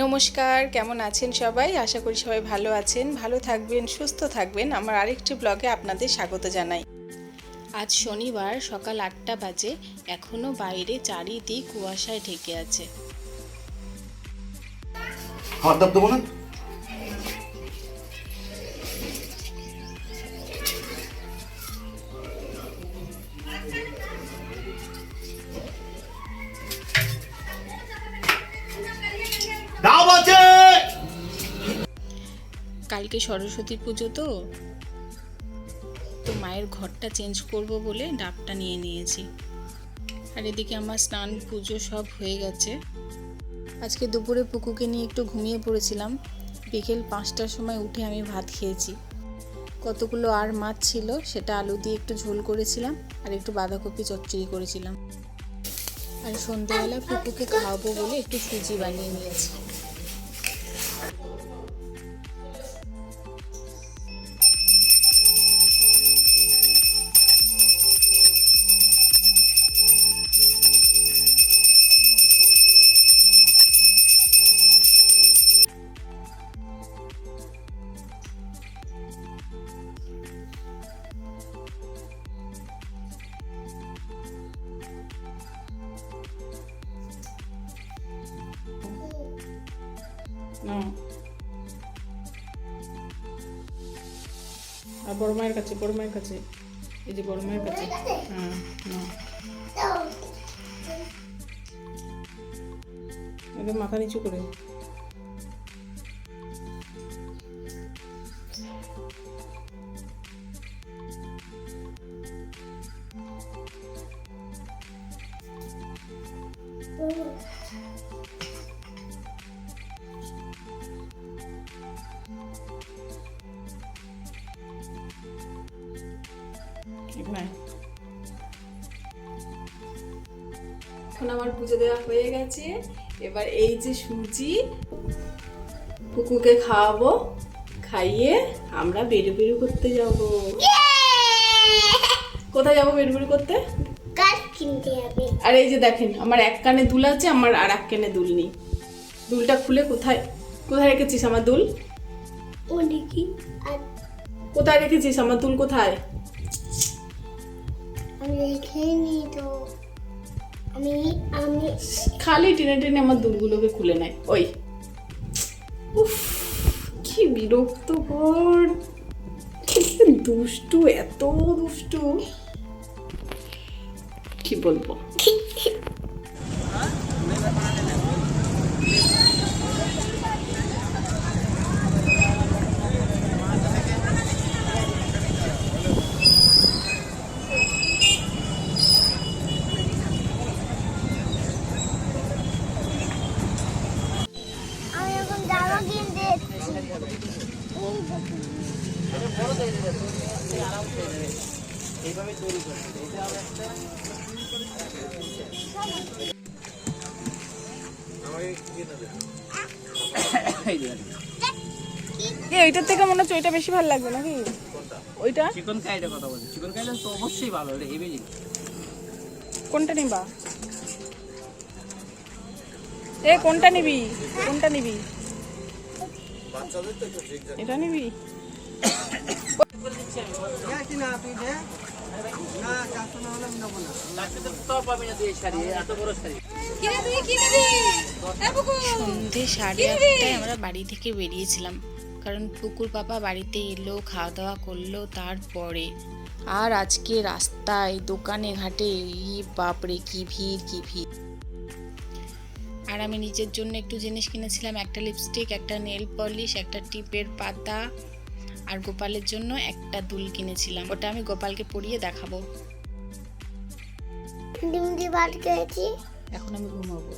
নমস্কার, কেমন আছেন সবাই? আশা করি সবাই ভালো আছেন, ভালো থাকবেন, সুস্থ থাকবেন। আমার আরেকটি ব্লগে আপনাদের স্বাগত জানাই। আজ শনিবার সকাল 8টা বাজে, এখনও বাইরে চারিদিক কুয়াশায় ঢেকে আছে। কালকে সরস্বতী পুজো তো মায়ের ঘরটা চেঞ্জ করব বলে ডাবটা নিয়ে নিয়েছি। আর এদিকে আমার স্নান পুজো সব হয়ে গেছে। আজকে দুপুরে পুকুকে নিয়ে একটু ঘুমিয়ে পড়েছিলাম। বিকেল 5টার সময় উঠে আমি ভাত খেয়েছি। কতগুলো আর মাছ ছিল, সেটা আলু দিয়ে একটু ঝোল করেছিলাম আর একটু বাঁধাকপি চচ্চড়ি করেছিলাম। আর সন্ধ্যাবেলা পুকুকে খাওয়াবো বলে একটু সুজি বানিয়ে নিয়েছি। আর বড় মায়ের কাছে এই যে বড় মায়ের কাছে। একদম মাথা নিচু করে। এখন আমার পুজো দেওয়া হয়ে গেছে। এবার এই যে সুজি কুকুকে খাওয়াবো, খাইয়ে আমরা বেরু বেরু করতে যাব। কোথায় যাবো বেরু বেরু করতে? গাছ কিনতে যাবে। আর এই যে দেখেন, আমার এক কানে দুল আছে, আমার আর এক কানে দুল নেই। দুলটা খুলে কোথায় রেখেছিস আমার দুল? কোথায় রেখেছিস আমার দুল? কোথায়? আমি দেখিনি তো। আমি খালি টেনে টেনে আমার দুলগুলোকে খুলে নেয়। ওই উফ, কি বিরক্তকর, দুষ্টু, এত দুষ্টু, কি বলবো। এখন জামা কিনতে এইটার থেকে মনে হচ্ছে ওইটা বেশি ভালো লাগবে নাকি? ওইটা চিকেন কাইটা কথা বলছি, চিকেন কাইটা তো অবশ্যই ভালো, এটা হেভি জিনিস। কোনটা নিবা? কোনটা নিবি? এটা নিবি? সন্ধে 8:30টায় আমরা বাড়ি থেকে বেরিয়েছিলাম, কারণ পুকুর পাপা বাড়িতে এলো, খাওয়া দাওয়া করলো তারপরে। আর আজকে রাস্তায় দোকানে ঘাটে বাপরে কি ভিড়। আর আমি নিজের জন্য একটু জিনিস কিনেছিলাম, একটা লিপস্টিক, একটা নেল পলিশ, একটা টিপের পাতা, আর গোপালের জন্য একটা দুল কিনেছিলাম। ওটা আমি গোপালকে পরিয়ে দেখাবো। ডিম দিয়ে ভাত খেয়েছি। এখন আমি ঘুমাবো।